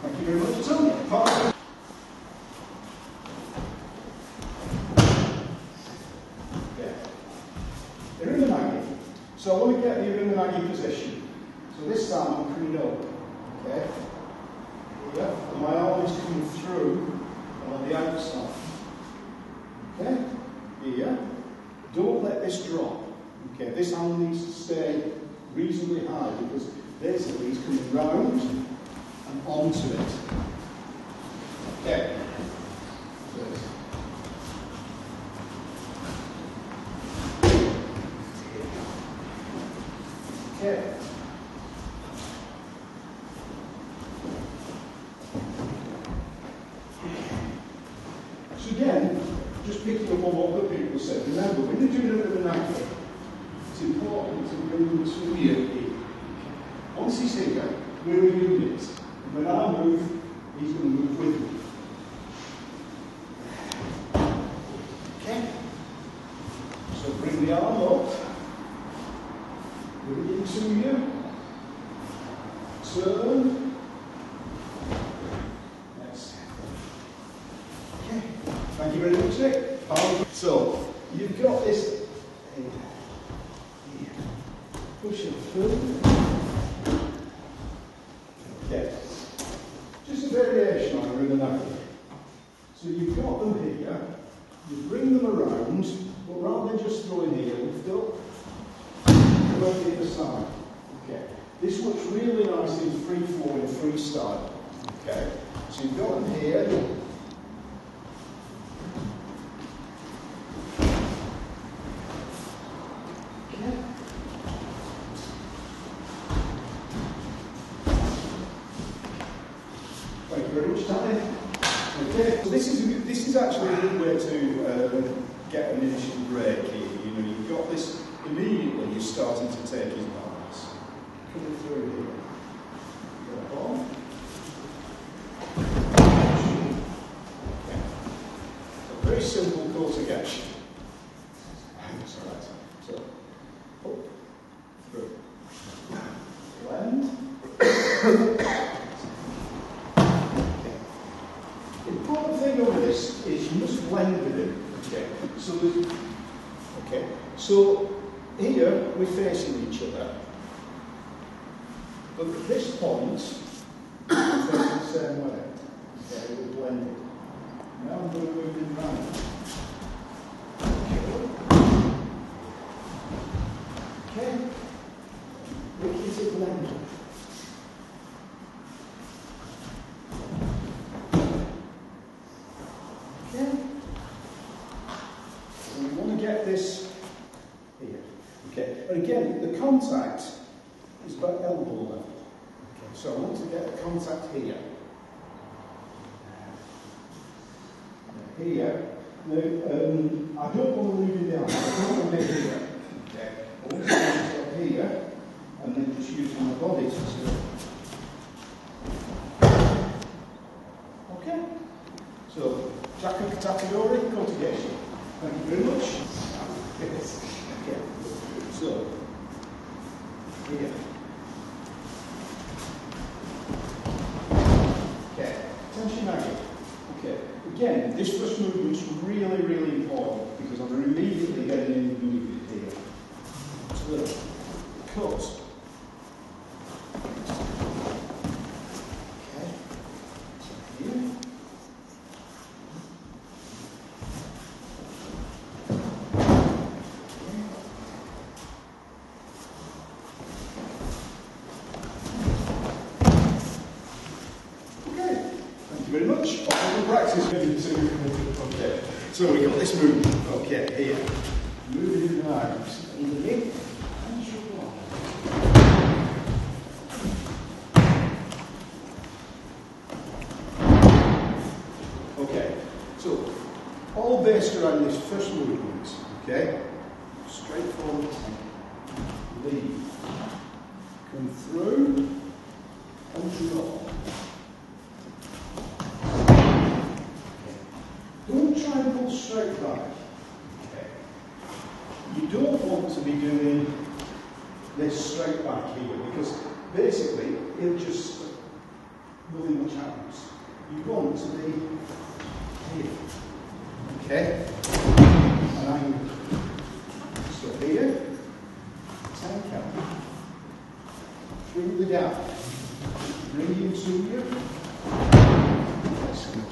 Thank you very much, Tony. So I want to get you in the Nagi position. So this time I'm coming up, okay? Here, and my arm is coming through on the outside. Okay? Here. Don't let this drop. Okay, this hand needs to stay reasonably high because basically he's coming round and onto it. Okay. Okay. So again, just picking up on what other people said, remember, when you're doing a bit of an angle, it's important to bring him to you. Once he's here, we're a unit. And when I move, he's going to move with me. Okay? So bring the arm up. Bring it into you. Turn. Next. Okay. Thank you very much, Nick. So, you've got this. Push it through. Okay. Just a variation on a ribbon knuckle. So you've got them here. You bring them around, but rather than just throwing here, lift up. Go to the other side. Okay. This looks really nice in free flow and freestyle. Okay. So you've got them here. Okay. Thank you very much, Danny. Okay. So this is actually a good way to get an initial break here. You know, you've got this. Immediately you're starting to take his balance. Coming through here. Go on. Okay. So very simple course of action. That's alright. So up, through. Blend. Okay. The important thing over this is you must blend with it. Okay. So here, we're facing each other. But at this point, we're facing the same way. Okay, we're blended. Now I'm going to move it round. Okay. Look at it blended. Okay. So we want to get this here. Okay, and again, the contact is about elbow level. Okay, so I want to get the contact here. Here. Now, I don't want to leave it down. I don't want to be here. Okay, I want to get here, and then just using my body to serve. Okay, so Jack and Katakidori, go to Geshe. Thank you very much. Yes. So we got this movement. Okay, here. Moving in arms. Underneath. And shoulder on. Okay, so all based around this first movement. Okay? Straightforward. Lead. Come through. And draw. Don't try and pull straight back. Okay. You don't want to be doing this straight back here because basically it'll just nothing much happens. You want to be here. Okay? And I'm stop here. 10 count. Through the gap. Bring you to you. Excellent.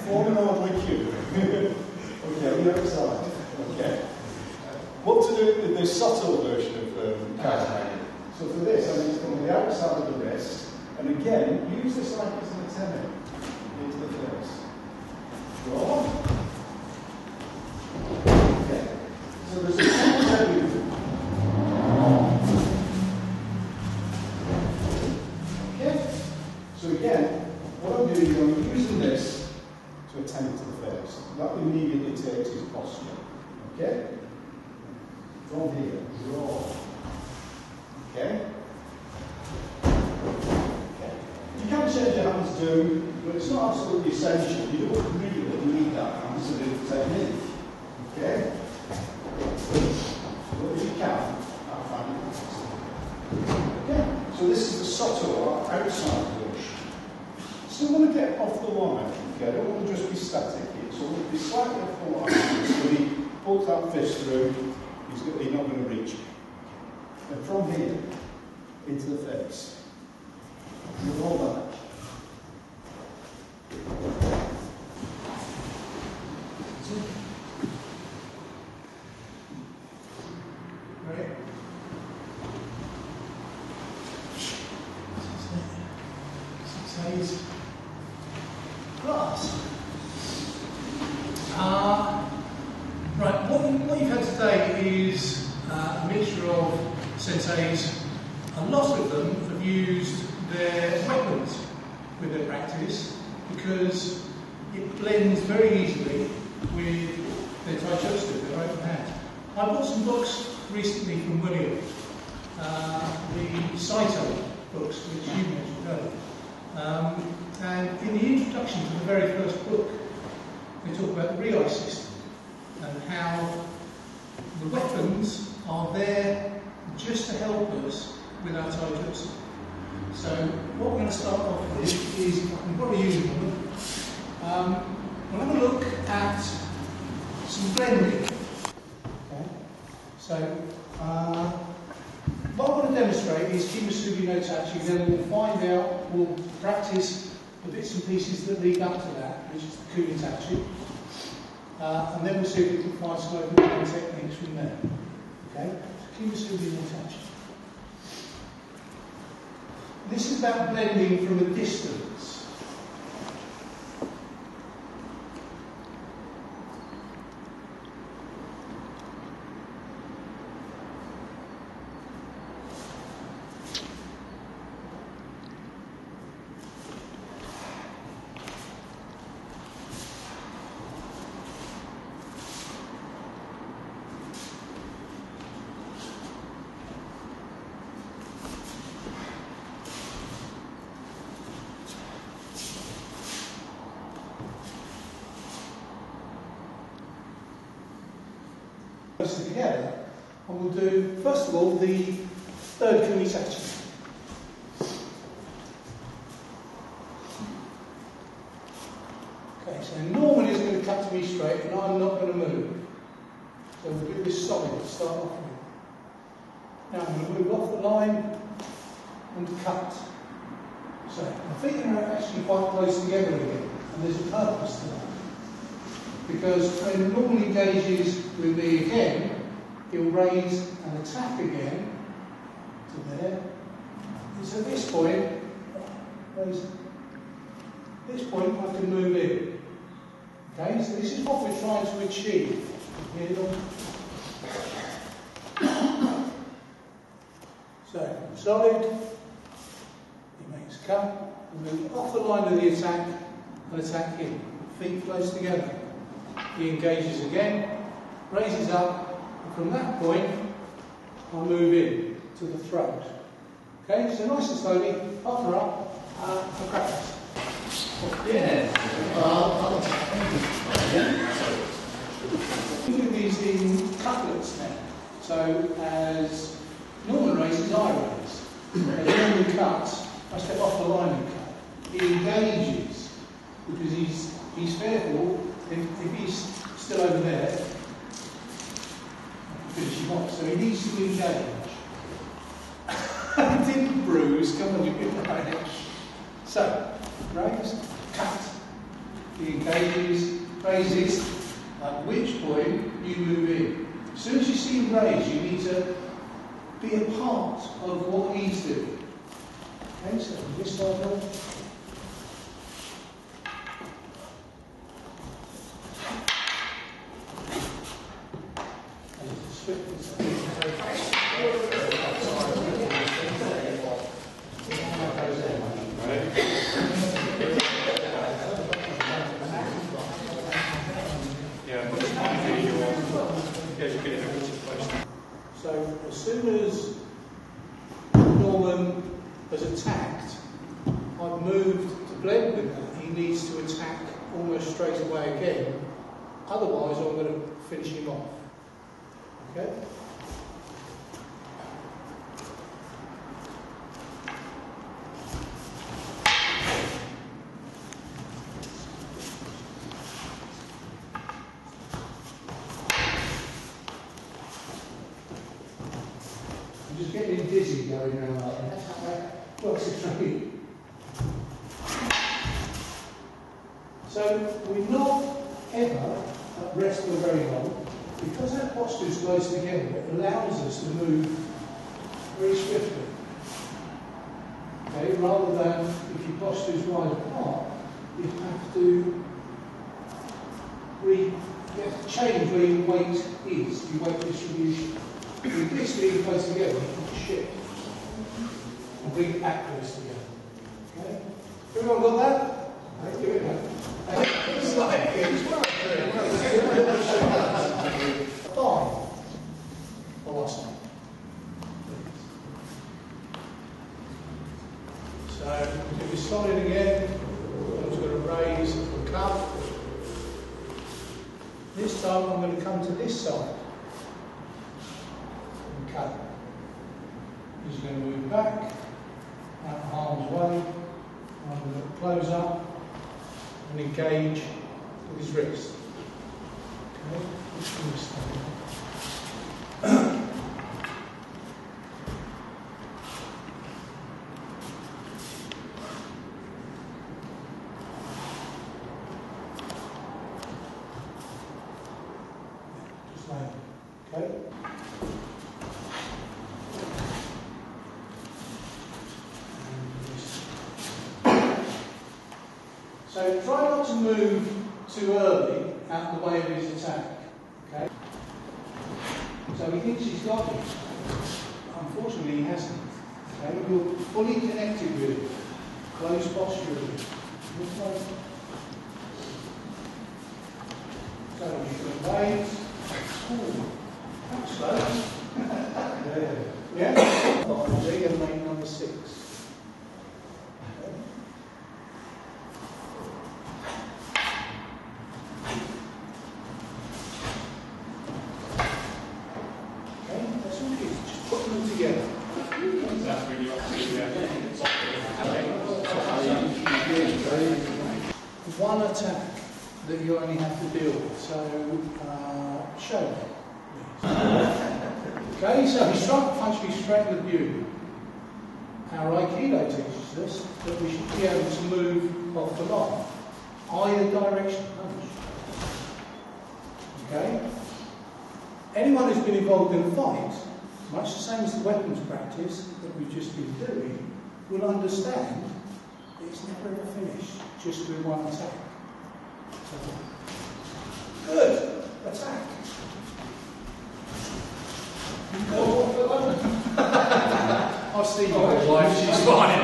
Form an orderly cube. Okay, on the other side. Okay. What to do with the subtle version of Kaizen? So for this, I'm just going to the outside of the wrist, and again, use this like it's an antenna into the face. Draw. Okay. So there's a simple movement. Okay. So again, what I'm doing is I'm using this to attend to the face. That immediately takes his posture. Okay? From here, draw. Okay? Okay. You can change your hands too, but it's not absolutely essential. You don't really need that hand to do the technique. Okay? But if you can, I'll find it. Okay? So this is the subtle outside push. Still want to get off the line. Okay? I don't want to just be static here. So we'll be slightly off the line. So he pulls that fist through. He's not going to reach. And from here, into the face. And roll back. Right. Sensei's class. Right, what you've had today is a mixture of senseis. A lot of them have used their weapons with their practice because it blends very easily with their taijutsu, their open hand. I bought some books recently from William, the Saito books, which you mentioned earlier. And in the introduction to the very first book, they talk about the Riai system and how the weapons are there just to help us with our taijutsu. So what we're going to start off with is, if I can probably use one, we'll have a look at some blending. Okay. So what I want to demonstrate is Kimisubi no Tachi, then we'll find out, we'll practice the bits and pieces that lead up to that, which is the Kumi Tachi. And then we'll see if we can find some open hand techniques from there. Okay? Kimisubi no Tachi. This is about blending from a distance. Together, and we'll do first of all the third Kumi Tachi. Okay, so normally it's going to cut to me straight, and I'm not going to move. So we'll do this solid to start off with. Now I'm going to move off the line and cut. So my feet are actually quite close together again, and there's a purpose to that. Because when he normally engages with me again, he'll raise and attack again to there. It's at this point, I can move in. Okay, so this is what we're trying to achieve. So, solid, he makes a cut, and move off the line of the attack and attack him. Feet close together. He engages again, raises up, and from that point, I move in to the throat. Okay, so nice and slowly, up and up, for practice. Yeah. We do these in couplets now. So as Norman raises, I raise. As Norman cuts, I step off the line and cut. He engages because he's fearful if he's still over there, finish him off. So he needs to engage. I didn't bruise, come on, you've been right. So, raise, cut. He engages, raises, at which point you move in. As soon as you see him raise, you need to be a part of what he's doing. Okay, so this side up. So as soon as Norman has attacked, I've moved to blend with that. He needs to attack almost straight away again. Otherwise, I'm going to finish him off. Okay? I'm just getting dizzy going around like that. What's the trick? So we're not ever at rest for very long. Because our posture is close together, it allows us to move very swiftly. Okay, rather than if your posture is wide apart, you have to change where your weight is, your weight distribution. With this being close together, you can shift and bring it back close together. Okay? Everyone got that? Okay, give it a it's like it's right. Awesome. So, if we solid again, I'm just going to raise and cut. This time I'm going to come to this side and cut. He's going to move back, out of harm's way. I'm going to close up and engage with his wrist. Okay, okay. So try not to move too early out of the way of his attack. Okay. So he thinks he's got it. Unfortunately, he hasn't. Okay. You're fully connected with him. Close posture with him. So you can raise. That's slow. Yeah? We're going to make number 6. Okay, that's all it is. Just put them together. That's really one attack that you only have to deal with. So, show me. Okay, so he struck, punch me straight in the view. Our Aikido teaches us that we should be able to move off the line, either direction. Okay? Anyone who's been involved in a fight, much the same as the weapons practice that we've just been doing, will understand that it's never ever finished just with one attack. So, good. Attack. I've seen your wife, she's fine.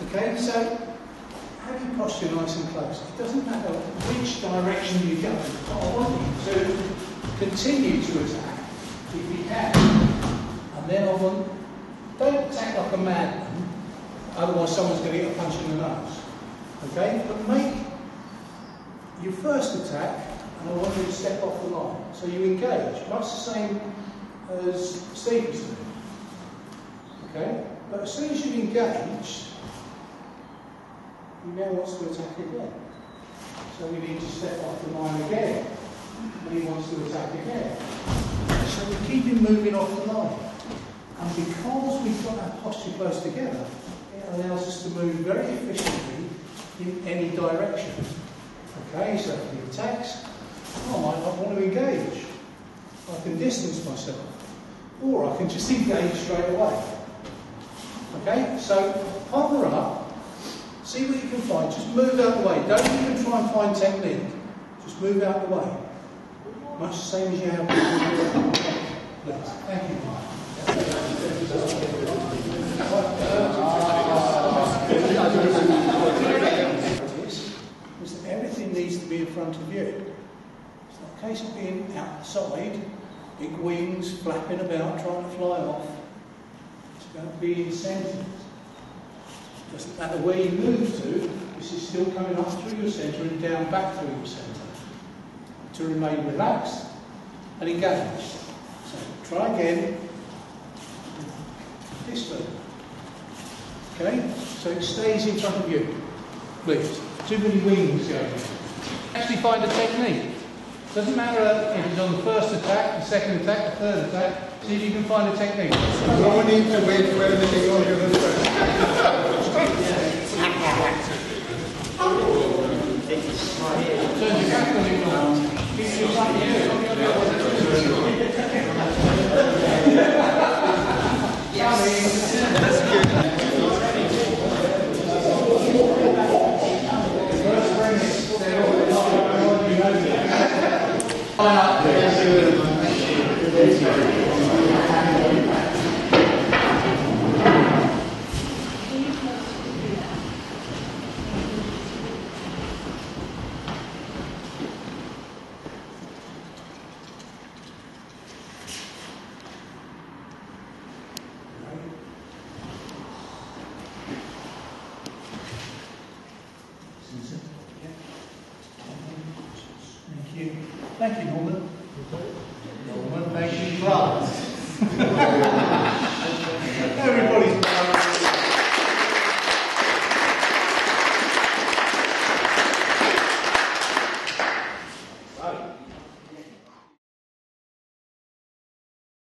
Okay, so have your posture nice and close. It doesn't matter which direction you go. I want you to continue to attack if you can. And then don't attack like a madman, otherwise someone's going to get a punch in the nose. Okay, but make your first attack, and I want you to step off the line. So you engage, much the same as Steve was doing. Okay? But as soon as you engage, he now wants to attack again. So we need to step off the line again. And he wants to attack again. So we keep him moving off the line. And because we've got our posture close together, it allows us to move very efficiently in any direction. Okay, so if he attacks, I might not want to engage. I can distance myself. Or I can just engage straight away. Okay, so partner up, see what you can find, just move out the way. Don't even try and find technique, just move out the way. Much the same as you have with please. Thank you. Is that everything needs to be in front of you. It's not a case of being outside, big wings, flapping about, trying to fly off. It's about being centred. Doesn't matter where you move to, this is still coming up through your centre and down back through your centre. To remain relaxed and engaged. So try again. This way. Okay? So it stays in front of you. Please. Too many wings going. Actually find a technique. Doesn't matter if it's on the first attack, the second attack, the third attack. See if you can find a technique. No need to wait for anything on your Turn your back on it now. Keep your front Thank you, Norman. Norman, thank you, Clark. Everybody's